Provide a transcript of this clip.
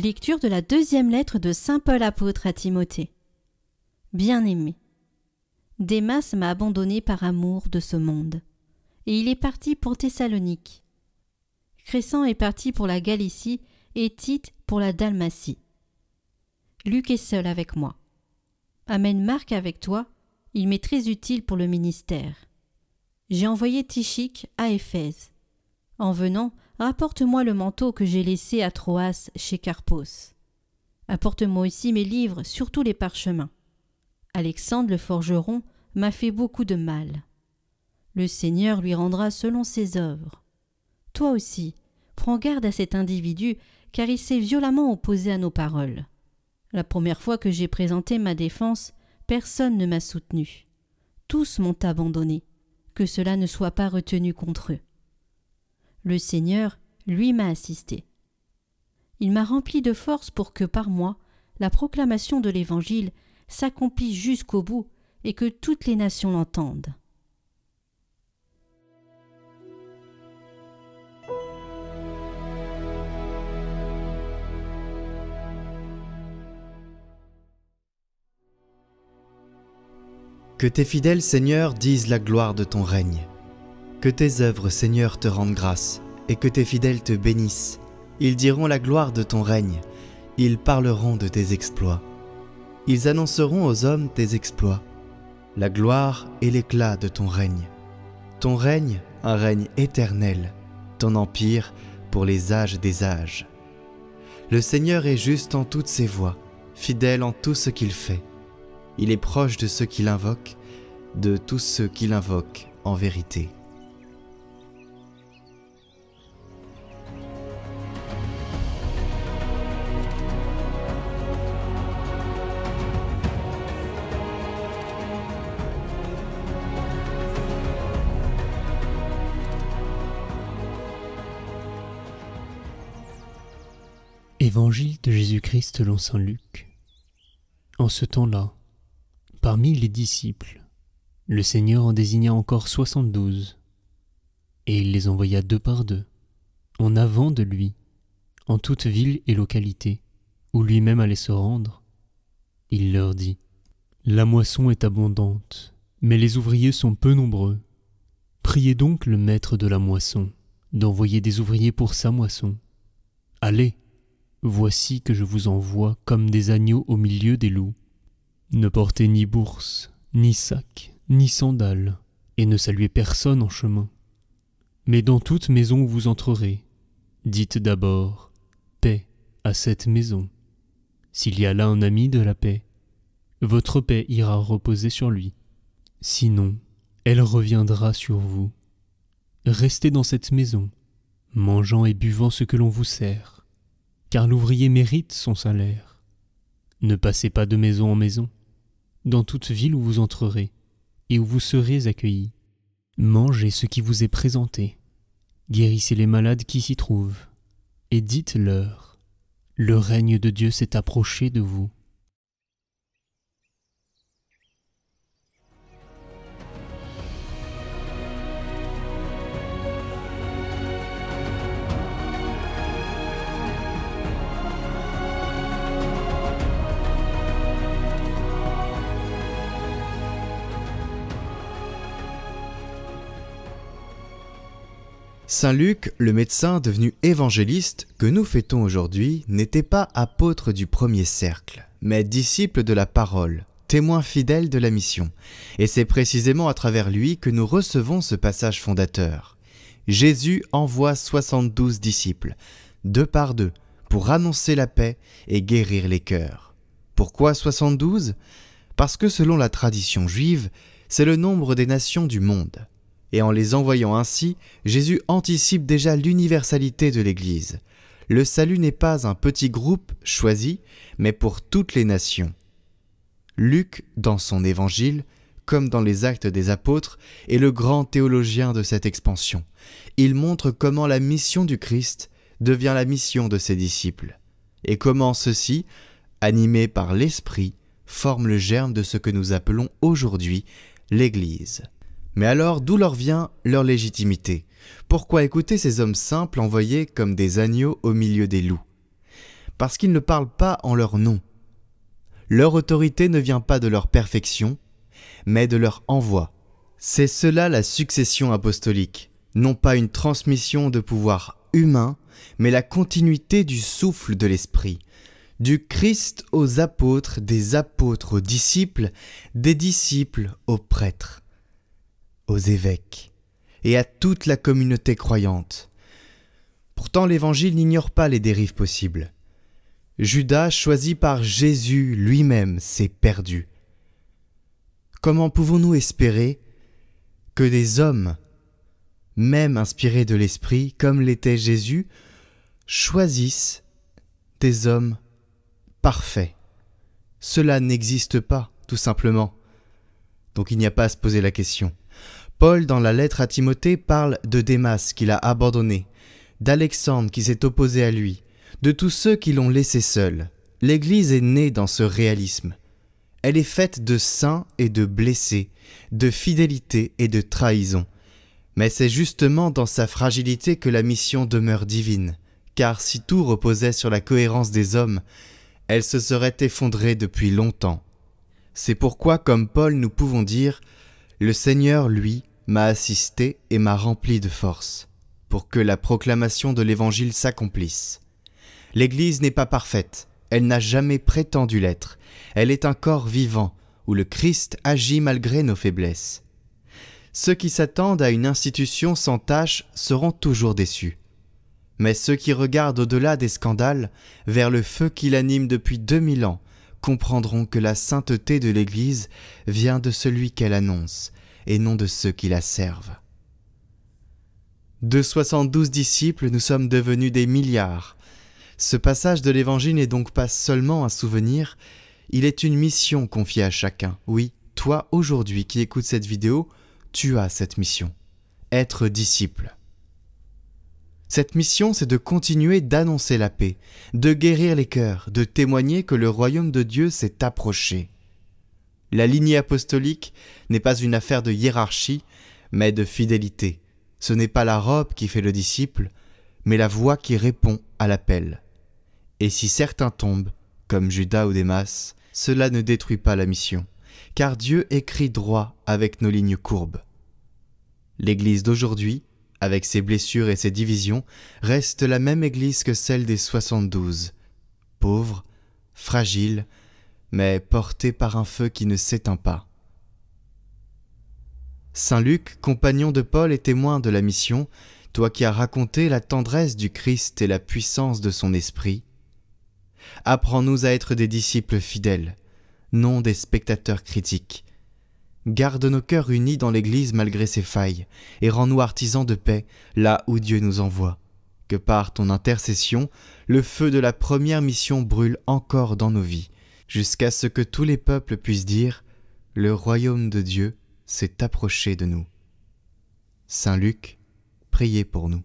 Lecture de la deuxième lettre de saint Paul apôtre à Timothée. Bien-aimé, Démas m'a abandonné par amour de ce monde, et il est parti pour Thessalonique. Crescens est parti pour la Galicie et Tite pour la Dalmatie. Luc est seul avec moi. Amène Marc avec toi, il m'est très utile pour le ministère. J'ai envoyé Tychique à Éphèse. En venant, rapporte-moi le manteau que j'ai laissé à Troas chez Carpos. Apporte-moi aussi mes livres, surtout les parchemins. Alexandre le forgeron m'a fait beaucoup de mal. Le Seigneur lui rendra selon ses œuvres. Toi aussi, prends garde à cet individu, car il s'est violemment opposé à nos paroles. La première fois que j'ai présenté ma défense, personne ne m'a soutenu. Tous m'ont abandonné, que cela ne soit pas retenu contre eux. Le Seigneur, lui, m'a assisté. Il m'a rempli de force pour que, par moi, la proclamation de l'Évangile s'accomplisse jusqu'au bout et que toutes les nations l'entendent. Que tes fidèles, Seigneur, disent la gloire de ton règne. Que tes œuvres, Seigneur, te rendent grâce, et que tes fidèles te bénissent. Ils diront la gloire de ton règne, ils parleront de tes exploits. Ils annonceront aux hommes tes exploits, la gloire et l'éclat de ton règne. Ton règne, un règne éternel, ton empire pour les âges des âges. Le Seigneur est juste en toutes ses voies, fidèle en tout ce qu'il fait. Il est proche de ceux qui l'invoquent, de tous ceux qui l'invoquent en vérité. Évangile de Jésus-Christ selon saint Luc. En ce temps-là, parmi les disciples, le Seigneur en désigna encore 72, et il les envoya 2 par 2, en avant de lui, en toute ville et localité, où lui-même allait se rendre. Il leur dit : La moisson est abondante, mais les ouvriers sont peu nombreux. Priez donc le maître de la moisson d'envoyer des ouvriers pour sa moisson. Allez, voici que je vous envoie comme des agneaux au milieu des loups. Ne portez ni bourse, ni sac, ni sandales, et ne saluez personne en chemin. Mais dans toute maison où vous entrerez, dites d'abord « Paix à cette maison ». S'il y a là un ami de la paix, votre paix ira reposer sur lui. Sinon, elle reviendra sur vous. Restez dans cette maison, mangeant et buvant ce que l'on vous sert, car l'ouvrier mérite son salaire. Ne passez pas de maison en maison, dans toute ville où vous entrerez, et où vous serez accueillis. Mangez ce qui vous est présenté, guérissez les malades qui s'y trouvent, et dites-leur, le règne de Dieu s'est approché de vous. Saint Luc, le médecin devenu évangéliste que nous fêtons aujourd'hui, n'était pas apôtre du premier cercle, mais disciple de la parole, témoin fidèle de la mission. Et c'est précisément à travers lui que nous recevons ce passage fondateur. Jésus envoie 72 disciples, 2 par 2, pour annoncer la paix et guérir les cœurs. Pourquoi 72 ? Parce que selon la tradition juive, c'est le nombre des nations du monde. Et en les envoyant ainsi, Jésus anticipe déjà l'universalité de l'Église. Le salut n'est pas un petit groupe choisi, mais pour toutes les nations. Luc, dans son évangile, comme dans les Actes des Apôtres, est le grand théologien de cette expansion. Il montre comment la mission du Christ devient la mission de ses disciples, et comment ceux-ci, animés par l'Esprit, forment le germe de ce que nous appelons aujourd'hui l'Église. Mais alors, d'où leur vient leur légitimité ? Pourquoi écouter ces hommes simples envoyés comme des agneaux au milieu des loups ? parce qu'ils ne parlent pas en leur nom. Leur autorité ne vient pas de leur perfection, mais de leur envoi. C'est cela la succession apostolique, non pas une transmission de pouvoir humain, mais la continuité du souffle de l'Esprit, du Christ aux apôtres, des apôtres aux disciples, des disciples aux prêtres, aux évêques et à toute la communauté croyante. Pourtant, l'Évangile n'ignore pas les dérives possibles. Judas, choisi par Jésus lui-même, s'est perdu. Comment pouvons-nous espérer que des hommes, même inspirés de l'Esprit, comme l'était Jésus, choisissent des hommes parfaits? Cela n'existe pas, tout simplement. Donc il n'y a pas à se poser la question. Paul, dans la lettre à Timothée, parle de Démas qu'il a abandonné, d'Alexandre qui s'est opposé à lui, de tous ceux qui l'ont laissé seul. L'Église est née dans ce réalisme. Elle est faite de saints et de blessés, de fidélité et de trahison. Mais c'est justement dans sa fragilité que la mission demeure divine, car si tout reposait sur la cohérence des hommes, elle se serait effondrée depuis longtemps. C'est pourquoi, comme Paul, nous pouvons dire « Le Seigneur, lui, m'a assisté et m'a rempli de force, pour que la proclamation de l'Évangile s'accomplisse. » L'Église n'est pas parfaite, elle n'a jamais prétendu l'être, elle est un corps vivant, où le Christ agit malgré nos faiblesses. Ceux qui s'attendent à une institution sans tache seront toujours déçus. Mais ceux qui regardent au-delà des scandales, vers le feu qui l'anime depuis 2000 ans, comprendront que la sainteté de l'Église vient de celui qu'elle annonce, et non de ceux qui la servent. De 72 disciples, nous sommes devenus des milliards. Ce passage de l'Évangile n'est donc pas seulement un souvenir, il est une mission confiée à chacun. Oui, toi, aujourd'hui, qui écoutes cette vidéo, tu as cette mission. Être disciple. Cette mission, c'est de continuer d'annoncer la paix, de guérir les cœurs, de témoigner que le royaume de Dieu s'est approché. La lignée apostolique n'est pas une affaire de hiérarchie, mais de fidélité. Ce n'est pas la robe qui fait le disciple, mais la voix qui répond à l'appel. Et si certains tombent, comme Judas ou Démas, cela ne détruit pas la mission, car Dieu écrit droit avec nos lignes courbes. L'Église d'aujourd'hui, avec ses blessures et ses divisions, reste la même Église que celle des 72, pauvre, fragile, mais portée par un feu qui ne s'éteint pas. Saint Luc, compagnon de Paul et témoin de la mission, toi qui as raconté la tendresse du Christ et la puissance de son esprit, apprends-nous à être des disciples fidèles, non des spectateurs critiques. Garde nos cœurs unis dans l'Église malgré ses failles, et rends-nous artisans de paix là où Dieu nous envoie. Que par ton intercession, le feu de la première mission brûle encore dans nos vies, jusqu'à ce que tous les peuples puissent dire « Le royaume de Dieu s'est approché de nous ». Saint Luc, priez pour nous.